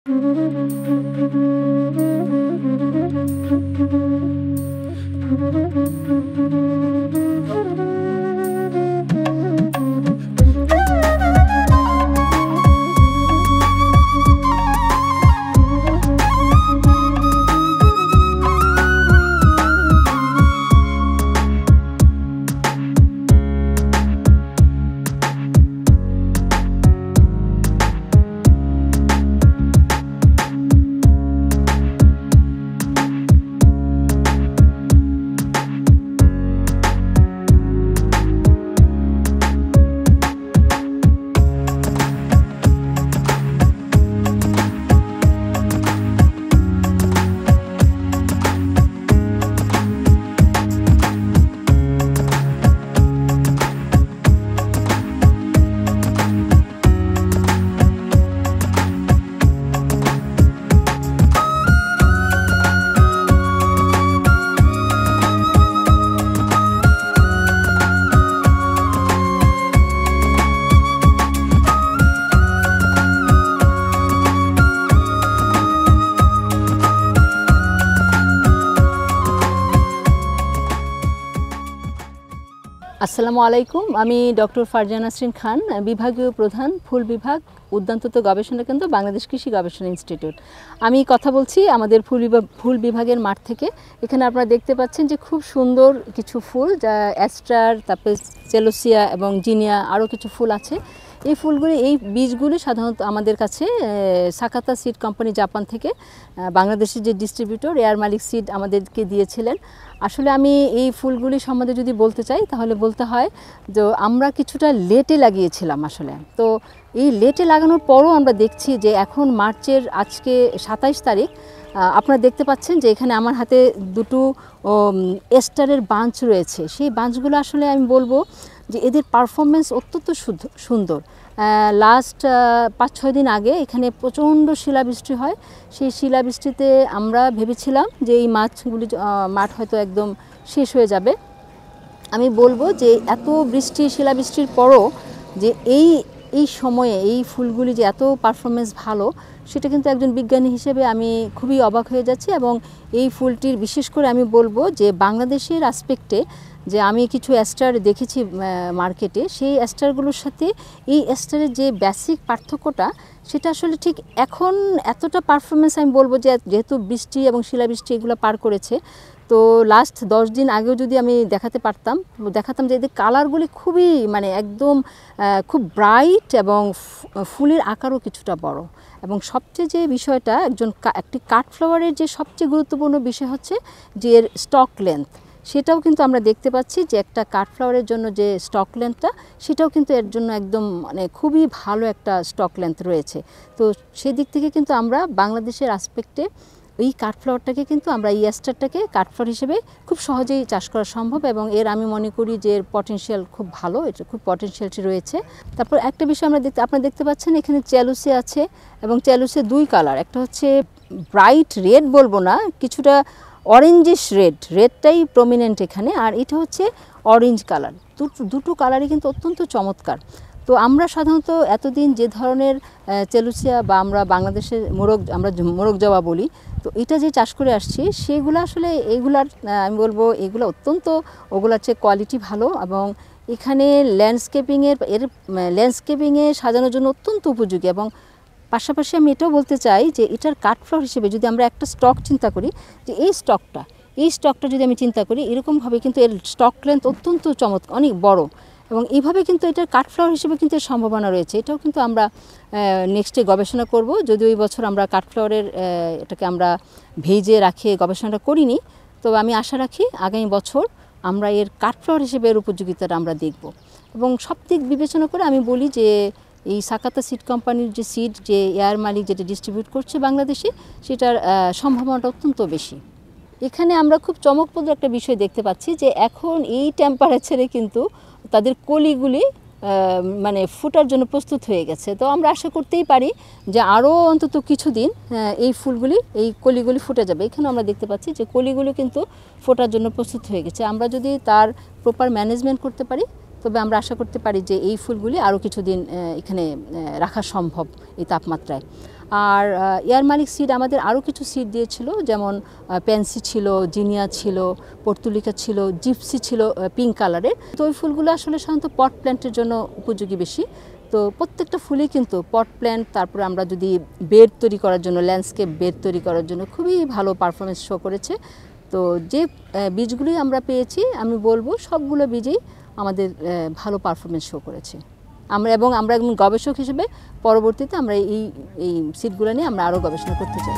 আসসালামু আলাইকুম, আমি ডক্টর ফারজানা নাসরিন খান, বিভাগীয় প্রধান, ফুল বিভাগ, উদ্যানতত্ত্ব গবেষণা কেন্দ্র, বাংলাদেশ কৃষি গবেষণা ইনস্টিটিউট। আমি কথা বলছি আমাদের ফুল বিভাগের মাঠ থেকে। এখানে আপনারা দেখতে পাচ্ছেন যে খুব সুন্দর কিছু ফুল, যা অ্যাস্ট্রার, তারপরে চেলোসিয়া এবং জিনিয়া, আরও কিছু ফুল আছে। এই ফুলগুলি, এই বীজগুলি সাধারণত আমাদের কাছে সাকাতা সিড কোম্পানি জাপান থেকে বাংলাদেশের যে ডিস্ট্রিবিউটর এয়ার মালিক সিড আমাদেরকে দিয়েছিলেন। আসলে আমি এই ফুলগুলি সম্বন্ধে যদি বলতে চাই তাহলে বলতে হয় যে আমরা কিছুটা লেটে লাগিয়েছিলাম আসলে। তো এই লেটে লাগানোর পরও আমরা দেখছি যে এখন মার্চের আজকে 27 তারিখ, আপনারা দেখতে পাচ্ছেন যে এখানে আমার হাতে দুটো এস্টারের বাঞ্চ রয়েছে। সেই বাঞ্চগুলো আসলে আমি বলবো যে এদের পারফরমেন্স অত্যন্ত সুন্দর। লাস্ট 5-6 দিন আগে এখানে প্রচণ্ড শিলাবৃষ্টি হয়। সেই শিলাবৃষ্টিতে আমরা ভেবেছিলাম যে এই মাঠ হয়তো একদম শেষ হয়ে যাবে। আমি বলবো যে এত শিলাবৃষ্টির পরও যে এই সময়ে এই ফুলগুলি যে এত পারফরমেন্স ভালো, সেটা কিন্তু একজন বিজ্ঞানী হিসেবে আমি খুবই অবাক হয়ে যাচ্ছি। এবং এই ফুলটির বিশেষ করে আমি বলবো যে বাংলাদেশের আসপেক্টে যে আমি কিছু অ্যাস্টার দেখেছি মার্কেটে, সেই অ্যাস্টারগুলোর সাথে এই অ্যাস্টারের যে বেসিক পার্থক্যটা, সেটা আসলে ঠিক এখন এতটা পারফরমেন্স আমি বলবো যে যেহেতু বৃষ্টি এবং শিলাবৃষ্টি এগুলো পার করেছে, তো লাস্ট 10 দিন আগেও যদি আমি দেখাতাম যে এদের কালারগুলি খুবই একদম খুব ব্রাইট এবং ফুলের আকারও কিছুটা বড়। এবং সবচেয়ে যে বিষয়টা, একটি কাঠফ্লাওয়ারের যে সবচেয়ে গুরুত্বপূর্ণ বিষয় হচ্ছে যে এর স্টক লেন্থ। সেটাও কিন্তু আমরা দেখতে পাচ্ছি যে একটা কাঠফ্লাওয়ারের জন্য যে স্টক লেন্থটা, সেটাও কিন্তু এর জন্য একদম খুবই ভালো একটা স্টক লেন্থ রয়েছে। তো সেদিক থেকে কিন্তু আমরা বাংলাদেশের আসপেক্টে এই কাঠফ্লাওয়ারটাকে কিন্তু আমরা এই অ্যাস্টারটাকে কাঠফ্লাওয়ার হিসেবে খুব সহজেই চাষ করা সম্ভব। এবং আমি মনে করি যে এর পটেনশিয়াল খুব ভালো, এটা খুব পটেনশিয়ালটি রয়েছে। তারপর একটা বিষয় আপনারা দেখতে পাচ্ছেন এখানে চেলোসিয়া আছে, এবং চেলোসিয়া 2 কালার, একটা হচ্ছে ব্রাইট রেড বলবো না, কিছুটা অরেঞ্জিশ রেডটাই প্রমিনেন্ট এখানে, আর এটা হচ্ছে অরেঞ্জ কালার। দুটো কালারই কিন্তু অত্যন্ত চমৎকার। তো আমরা সাধারণত এতদিন যে ধরনের চেলোসিয়া বা আমরা বাংলাদেশের মোরগ জবা বলি, তো এটা যে চাষ করে আসছি, সেগুলো আসলে এইগুলার আমি বলবো এগুলো অত্যন্ত, ওগুলোর চেয়ে কোয়ালিটি ভালো। এবং এখানে ল্যান্ডস্কেপিংয়ে সাজানোর জন্য অত্যন্ত উপযোগী। এবং পাশাপাশি আমি এটাও বলতে চাই যে এটার কাঠফ্লাওয়ার হিসেবে যদি আমরা একটা স্টক চিন্তা করি, যে এই স্টকটা যদি আমি চিন্তা করি, এরকমভাবে কিন্তু এর স্টক লেন্থ অত্যন্ত চমৎকার, অনেক বড়। এবং এইভাবে কিন্তু এটার কাঠফ্লাওয়ার হিসেবে কিন্তু এর সম্ভাবনা রয়েছে। এটাও কিন্তু আমরা নেক্সটে গবেষণা করব। যদিও এই বছর আমরা কাঠফ্লাওয়ারের এটাকে আমরা ভেজে রাখে গবেষণাটা করিনি, তবে আমি আশা রাখি আগামী বছর আমরা এর কাঠফ্লাওয়ার হিসেবে এর উপযোগিতাটা আমরা দেখব। এবং সব দিক বিবেচনা করে আমি বলি যে এই সাকাতা সিড কোম্পানির যে সিড, যে এয়ার মালিক যেটা ডিস্ট্রিবিউট করছে বাংলাদেশে, সেটার সম্ভাবনাটা অত্যন্ত বেশি। এখানে আমরা খুব চমকপ্রদ একটা বিষয় দেখতে পাচ্ছি যে এখন এই টেম্পারেচারে কিন্তু তাদের কলিগুলি ফুটার জন্য প্রস্তুত হয়ে গেছে। তো আমরা আশা করতেই পারি যে আরও অন্তত কিছুদিন এই কলিগুলি ফুটে যাবে। এখানে আমরা দেখতে পাচ্ছি যে কলিগুলি কিন্তু ফোটার জন্য প্রস্তুত হয়ে গেছে। আমরা যদি তার প্রপার ম্যানেজমেন্ট করতে পারি, তবে আমরা আশা করতে পারি যে এই ফুলগুলি আরও কিছুদিন এখানে রাখা সম্ভব এই তাপমাত্রায়। আর এয়ার মালিক সিড আমাদের আরও কিছু সিড দিয়েছিল, যেমন পেন্সি ছিল, জিনিয়া ছিল, পর্তুলিকা ছিল, জিপসি ছিল পিঙ্ক কালারের। তো ওই ফুলগুলো আসলে সাধারণত পট প্ল্যান্টের জন্য উপযোগী বেশি। তো প্রত্যেকটা ফুলই কিন্তু পট প্ল্যান্ট, তারপরে আমরা যদি বেড তৈরি করার জন্য, ল্যান্ডস্কেপ বেড তৈরি করার জন্য খুবই ভালো পারফরমেন্স শো করেছে। তো যে বীজগুলি আমরা পেয়েছি, আমি বলবো সবগুলো বীজই আমাদের ভালো পারফরমেন্স শো করেছে। আমরা একজন গবেষক হিসেবে পরবর্তীতে আমরা এই সিডগুলো নিয়ে আমরা আরও গবেষণা করতে চাই।